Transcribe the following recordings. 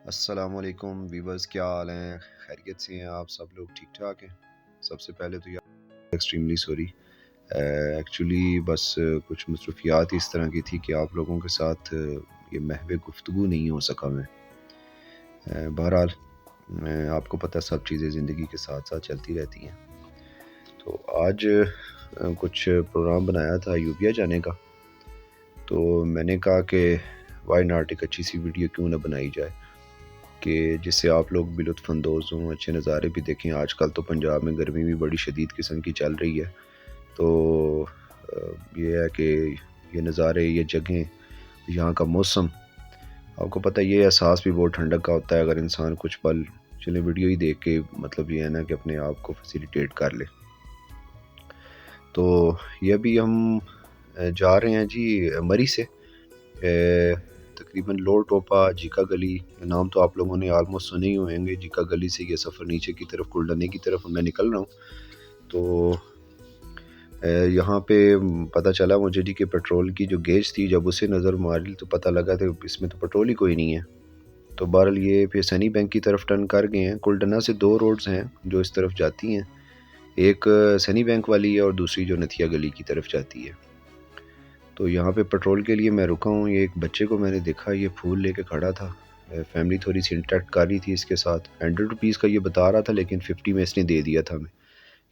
السلام علیکم ویورز، کیا حال ہیں؟ خیریت سے ہیں آپ سب لوگ؟ ٹھیک ٹھاک ہیں؟ سب سے پہلے تو یار ایکسٹریملی سوری، ایکچولی بس کچھ مصروفیات اس طرح کی تھی کہ آپ لوگوں کے ساتھ یہ محو گفتگو نہیں ہو سکا میں۔ بہرحال آپ کو پتہ سب چیزیں زندگی کے ساتھ ساتھ چلتی رہتی ہیں۔ تو آج کچھ پروگرام بنایا تھا ایوبیا جانے کا، تو میں نے کہا کہ وائی ناٹ ایک اچھی سی ویڈیو کیوں نہ بنائی جائے کہ جس سے آپ لوگ بھی لطف اندوز ہوں، اچھے نظارے بھی دیکھیں۔ آج کل تو پنجاب میں گرمی بھی بڑی شدید قسم کی چل رہی ہے، تو یہ ہے کہ یہ نظارے، یہ جگہیں، یہاں کا موسم، آپ کو پتہ یہ احساس بھی بہت ٹھنڈک کا ہوتا ہے اگر انسان کچھ پل چلیں ویڈیو ہی دیکھ کے، مطلب یہ ہے نا کہ اپنے آپ کو فیسیلیٹیٹ کر لے۔ تو یہ ابھی ہم جا رہے ہیں جی مری سے تقریباً لوور ٹوپا، جیکا گلی، نام تو آپ لوگوں نے آلموسٹ سنے ہی ہوئیں گے۔ جیکا گلی سے یہ سفر نیچے کی طرف کلڈنے کی طرف میں نکل رہا ہوں۔ تو یہاں پہ پتہ چلا مجھے جی کہ پیٹرول کی جو گیج تھی، جب اسے نظر ماری تو پتہ لگا کہ اس میں تو پیٹرول ہی کوئی نہیں ہے۔ تو بہرحال یہ پھر سنی بینک کی طرف ٹرن کر گئے ہیں۔ کلڈنا سے دو روڈز ہیں جو اس طرف جاتی ہیں، ایک سنی بینک والی ہے اور دوسری جو نتھیا گلی کی طرف جاتی ہے۔ تو یہاں پہ پیٹرول کے لیے میں رکا ہوں۔ یہ ایک بچے کو میں نے دیکھا، یہ پھول لے کے کھڑا تھا۔ فیملی تھوڑی سی انٹریکٹ کر رہی تھی اس کے ساتھ۔ 100 روپیز کا یہ بتا رہا تھا، لیکن 50 میں اس نے دے دیا تھا ہمیں۔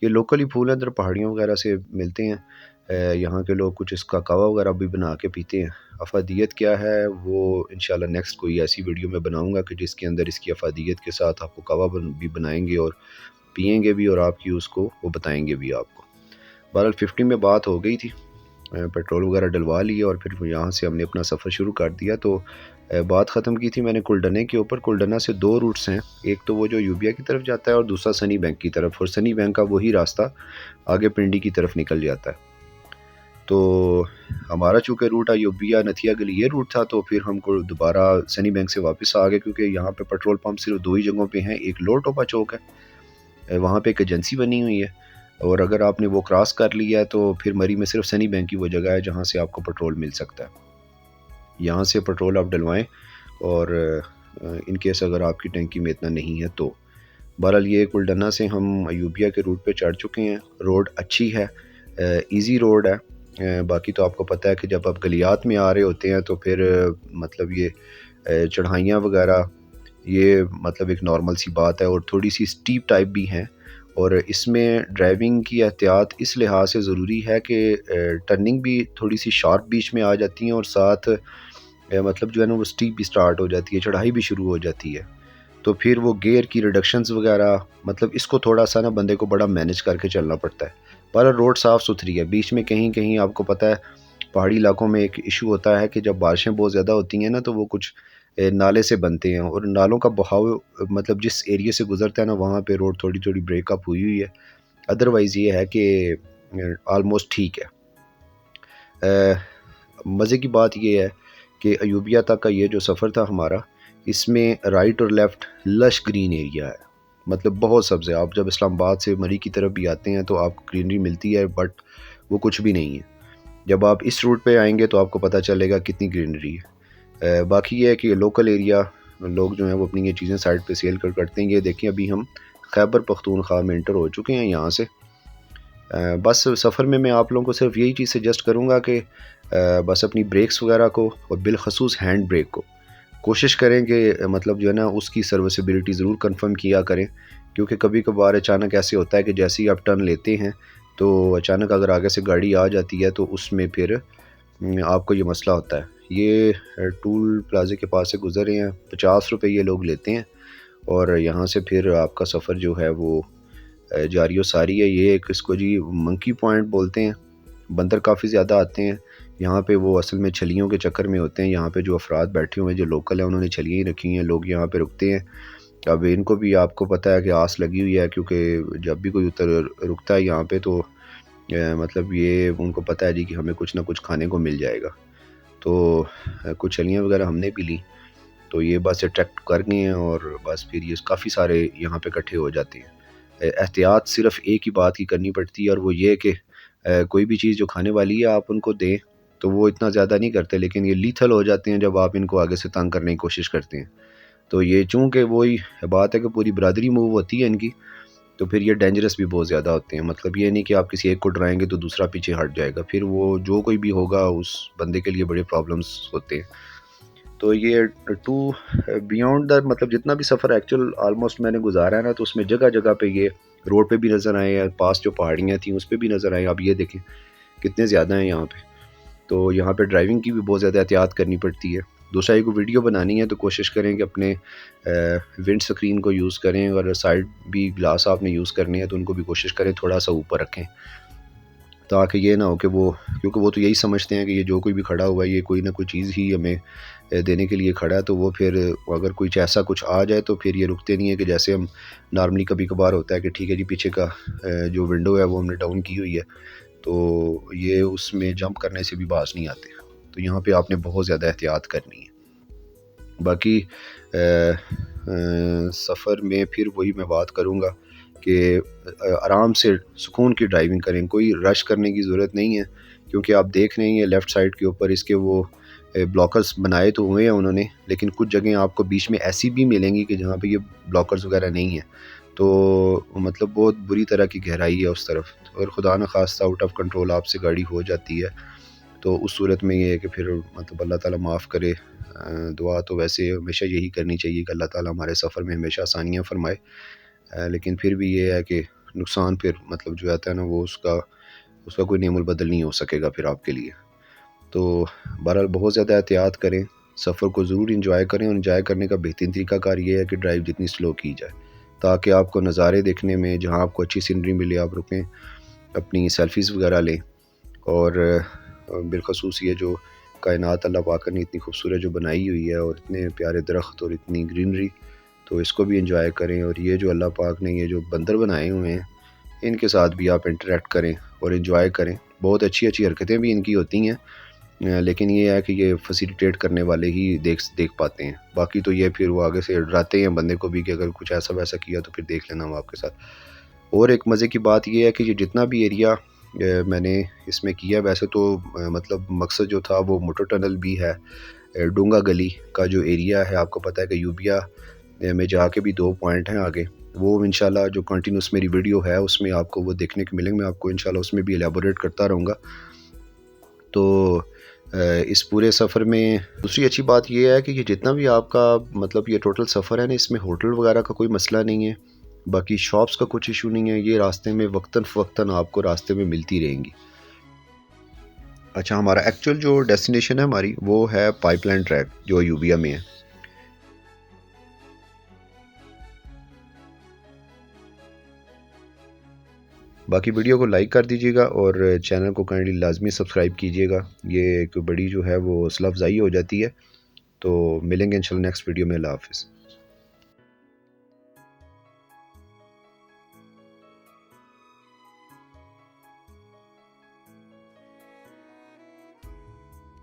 یہ لوکل ہی پھول ہیں، ادھر پہاڑیوں وغیرہ سے ملتے ہیں۔ یہاں کے لوگ کچھ اس کا کہوا وغیرہ بھی بنا کے پیتے ہیں۔ افادیت کیا ہے وہ انشاءاللہ نیکسٹ کوئی ایسی ویڈیو میں بناؤں گا کہ جس کے اندر اس کی افادیت کے ساتھ آپ کو کہوا بھی بنائیں گے اور پئیں گے بھی، اور آپ کی اس کو وہ بتائیں گے بھی آپ کو۔ بہرحال 50 میں بات ہو گئی تھی، پیٹرول وغیرہ ڈلوا لیا اور پھر یہاں سے ہم نے اپنا سفر شروع کر دیا۔ تو بات ختم کی تھی میں نے کلڈنے کے اوپر۔ کلڈنا سے دو روٹس ہیں، ایک تو وہ جو ایوبیا کی طرف جاتا ہے اور دوسرا سنی بینک کی طرف، اور سنی بینک کا وہی راستہ آگے پنڈی کی طرف نکل جاتا ہے۔ تو ہمارا چونکہ روٹ ایوبیا نتھیا گلی یہ روٹ تھا، تو پھر ہم کو دوبارہ سنی بینک سے واپس آ گئے، کیونکہ یہاں پہ پیٹرول پمپ صرف دو ہی جگہوں پہ ہیں۔ ایک لوور ٹوپا چوک ہے، وہاں پہ ایک ایجنسی بنی ہوئی ہے، اور اگر آپ نے وہ کراس کر لیا ہے تو پھر مری میں صرف سنی بینک کی وہ جگہ ہے جہاں سے آپ کو پیٹرول مل سکتا ہے۔ یہاں سے پیٹرول آپ ڈلوائیں، اور ان کیس اگر آپ کی ٹینکی میں اتنا نہیں ہے تو۔ بہرحال یہ کلڈنا سے ہم ایوبیا کے روٹ پہ چڑھ چکے ہیں۔ روڈ اچھی ہے، ایزی روڈ ہے۔ باقی تو آپ کو پتہ ہے کہ جب آپ گلیات میں آ رہے ہوتے ہیں تو پھر مطلب یہ چڑھائیاں وغیرہ یہ مطلب ایک نارمل سی بات ہے، اور تھوڑی سی سٹیپ ٹائپ بھی ہیں، اور اس میں ڈرائیونگ کی احتیاط اس لحاظ سے ضروری ہے کہ ٹرننگ بھی تھوڑی سی شارپ بیچ میں آ جاتی ہیں، اور ساتھ مطلب جو ہے نا وہ سٹیپ بھی سٹارٹ ہو جاتی ہے، چڑھائی بھی شروع ہو جاتی ہے۔ تو پھر وہ گیئر کی ریڈکشنز وغیرہ، مطلب اس کو تھوڑا سا نا بندے کو بڑا مینج کر کے چلنا پڑتا ہے۔ پر روڈ صاف ستھری ہے، بیچ میں کہیں کہیں آپ کو پتہ ہے پہاڑی علاقوں میں ایک ایشو ہوتا ہے کہ جب بارشیں بہت زیادہ ہوتی ہیں نا تو وہ کچھ نالے سے بنتے ہیں، اور نالوں کا بہاؤ مطلب جس ایریے سے گزرتا ہے نا وہاں پہ روڈ تھوڑی تھوڑی بریک اپ ہوئی ہے۔ ادروائز یہ ہے کہ آلموسٹ ٹھیک ہے۔ مزے کی بات یہ ہے کہ ایوبیا تک کا یہ جو سفر تھا ہمارا، اس میں رائٹ اور لیفٹ لش گرین ایریا ہے، مطلب بہت سبز ہے۔ آپ جب اسلام آباد سے مری کی طرف بھی آتے ہیں تو آپ کو گرینری ملتی ہے، بٹ وہ کچھ بھی نہیں ہے۔ جب آپ اس روٹ پہ آئیں گے تو آپ کو پتہ چلے گا کتنی گرینری ہے۔ باقی یہ ہے کہ لوکل ایریا لوگ جو ہیں وہ اپنی یہ چیزیں سائڈ پہ سیل کرتے ہیں۔ یہ دیکھیں ابھی ہم خیبر پختونخوا میں انٹر ہو چکے ہیں یہاں سے۔ بس سفر میں آپ لوگوں کو صرف یہی چیز سجیسٹ کروں گا کہ بس اپنی بریکس وغیرہ کو، اور بالخصوص ہینڈ بریک کو کوشش کریں کہ مطلب جو ہے نا اس کی سروسیبلٹی ضرور کنفرم کیا کریں، کیونکہ کبھی کبھار اچانک ایسے ہوتا ہے کہ جیسے ہی آپ ٹرن لیتے ہیں تو اچانک اگر آگے سے گاڑی آ جاتی ہے تو اس میں پھر آپ کو یہ مسئلہ ہوتا ہے۔ یہ ٹول پلازے کے پاس سے گزر رہے ہیں، 50 روپے یہ لوگ لیتے ہیں، اور یہاں سے پھر آپ کا سفر جو ہے وہ جاری و ساری ہے۔ یہ ایک اس کو جی منکی پوائنٹ بولتے ہیں، بندر کافی زیادہ آتے ہیں یہاں پہ، وہ اصل میں چھلیوں کے چکر میں ہوتے ہیں۔ یہاں پہ جو افراد بیٹھے ہوئے ہیں جو لوکل ہیں انہوں نے چھلیاں ہی رکھی ہیں، لوگ یہاں پہ رکتے ہیں۔ اب ان کو بھی آپ کو پتہ ہے کہ آس لگی ہوئی ہے، کیونکہ جب بھی کوئی رکتا ہے یہاں پہ تو مطلب یہ ان کو پتہ ہے جی کہ ہمیں کچھ نہ کچھ کھانے کو مل جائے گا۔ تو کچھ چھلیاں وغیرہ ہم نے بھی لی، تو یہ بس اٹریکٹ کر گئے ہیں، اور بس پھر یہ کافی سارے یہاں پہ اکٹھے ہو جاتے ہیں۔ احتیاط صرف ایک ہی بات کی کرنی پڑتی ہے، اور وہ یہ کہ کوئی بھی چیز جو کھانے والی ہے آپ ان کو دیں تو وہ اتنا زیادہ نہیں کرتے، لیکن یہ لیتھل ہو جاتے ہیں جب آپ ان کو آگے سے تنگ کرنے کی کوشش کرتے ہیں۔ تو یہ چونکہ وہی بات ہے کہ پوری برادری موو ہوتی ہے ان کی، تو پھر یہ ڈینجرس بھی بہت زیادہ ہوتے ہیں. مطلب یہ نہیں کہ آپ کسی ایک کو ڈرائیں گے تو دوسرا پیچھے ہٹ جائے گا، پھر وہ جو کوئی بھی ہوگا اس بندے کے لیے بڑے پرابلمس ہوتے ہیں. تو یہ ٹو بیونڈ دا مطلب جتنا بھی سفر ایکچوئل آلموسٹ میں نے گزارا ہے نا، تو اس میں جگہ جگہ پہ یہ روڈ پہ بھی نظر آئے ہیں، پاس جو پہاڑیاں تھیں اس پہ بھی نظر آئے. اب یہ دیکھیں کتنے زیادہ ہیں یہاں پہ. تو یہاں پہ ڈرائیونگ کی بھی بہت زیادہ احتیاط کرنی پڑتی ہے. دوسرا ایک ویڈیو بنانی ہے تو کوشش کریں کہ اپنے ونڈ سکرین کو یوز کریں، اور سائڈ بھی گلاس آپ نے یوز کرنے ہیں تو ان کو بھی کوشش کریں تھوڑا سا اوپر رکھیں، تاکہ یہ نہ ہو کہ کیونکہ وہ تو یہی سمجھتے ہیں کہ یہ جو کوئی بھی کھڑا ہوا ہے یہ کوئی نہ کوئی چیز ہی ہمیں دینے کے لیے کھڑا ہے. تو وہ پھر اگر کوئی ایسا کچھ آ جائے تو پھر یہ رکتے نہیں ہیں کہ جیسے ہم نارملی کبھی کبھار ہوتا ہے کہ ٹھیک ہے جی پیچھے کا جو ونڈو ہے وہ ہم نے ڈاؤن کی ہوئی ہے، تو یہ اس میں جمپ کرنے سے بھی باز نہیں آتے. تو یہاں پہ آپ نے بہت زیادہ احتیاط کرنی ہے. باقی سفر میں پھر وہی میں بات کروں گا کہ آرام سے سکون کی ڈرائیونگ کریں، کوئی رش کرنے کی ضرورت نہیں ہے. کیونکہ آپ دیکھ رہے ہیں لیفٹ سائڈ کے اوپر اس کے وہ بلاکرز بنائے تو ہوئے ہیں انہوں نے، لیکن کچھ جگہیں آپ کو بیچ میں ایسی بھی ملیں گی کہ جہاں پہ یہ بلاکرز وغیرہ نہیں ہیں. تو مطلب بہت بری طرح کی گہرائی ہے اس طرف، اور خدا نخواستہ آؤٹ آف کنٹرول آپ سے گاڑی ہو جاتی ہے تو اس صورت میں یہ ہے کہ پھر مطلب اللہ تعالیٰ معاف کرے. دعا تو ویسے ہمیشہ یہی کرنی چاہیے کہ اللہ تعالیٰ ہمارے سفر میں ہمیشہ آسانیاں فرمائے، لیکن پھر بھی یہ ہے کہ نقصان پھر مطلب جو آتا ہے نا وہ اس کا کوئی نعم البدل نہیں ہو سکے گا پھر آپ کے لیے. تو بہرحال بہت زیادہ احتیاط کریں، سفر کو ضرور انجوائے کریں، اور انجوائے کرنے کا بہترین طریقہ کار یہ ہے کہ ڈرائیو جتنی سلو کی جائے، تاکہ آپ کو نظارے دیکھنے میں جہاں آپ کو اچھی سینری ملے آپ رکیں، اپنی سیلفیز وغیرہ لیں. اور بالخصوص یہ جو کائنات اللہ پاک نے اتنی خوبصورت جو بنائی ہوئی ہے، اور اتنے پیارے درخت اور اتنی گرینری، تو اس کو بھی انجوائے کریں. اور یہ جو اللہ پاک نے یہ جو بندر بنائے ہوئے ہیں ان کے ساتھ بھی آپ انٹریکٹ کریں اور انجوائے کریں. بہت اچھی اچھی حرکتیں بھی ان کی ہوتی ہیں، لیکن یہ ہے کہ یہ فیسیلیٹیٹ کرنے والے ہی دیکھ پاتے ہیں. باقی تو یہ پھر وہ آگے سے ڈراتے ہیں بندے کو بھی کہ اگر کچھ ایسا ویسا کیا تو پھر دیکھ لینا ہم آپ کے ساتھ. اور ایک مزے کی بات یہ ہے کہ یہ جتنا بھی ایریا میں نے اس میں کیا، ویسے تو مطلب مقصد جو تھا وہ موٹر ٹنل بھی ہے. ڈونگا گلی کا جو ایریا ہے آپ کو پتہ ہے کہ یوبیا میں جا کے بھی 2 پوائنٹ ہیں آگے، وہ انشاءاللہ جو کنٹینیوس میری ویڈیو ہے اس میں آپ کو وہ دیکھنے کو ملیں گے. میں آپ کو انشاءاللہ اس میں بھی الیبوریٹ کرتا رہوں گا. تو اس پورے سفر میں دوسری اچھی بات یہ ہے کہ یہ جتنا بھی آپ کا مطلب یہ ٹوٹل سفر ہے نا، اس میں ہوٹل وغیرہ کا کوئی مسئلہ نہیں ہے، باقی شاپس کا کچھ ایشو نہیں ہے. یہ راستے میں وقتاً فوقتاً آپ کو راستے میں ملتی رہیں گی. اچھا، ہمارا ایکچوئل جو ڈیسٹینیشن ہے ہماری وہ ہے پائپ لائن ٹریک جو یوبیا میں ہے. باقی ویڈیو کو لائک کر دیجیے گا اور چینل کو کائنڈلی لازمی سبسکرائب کیجیے گا. یہ ایک بڑی جو ہے وہ حوصلہ افزائی ہو جاتی ہے. تو ملیں گے انشاءاللہ نیکسٹ ویڈیو میں. اللہ حافظ.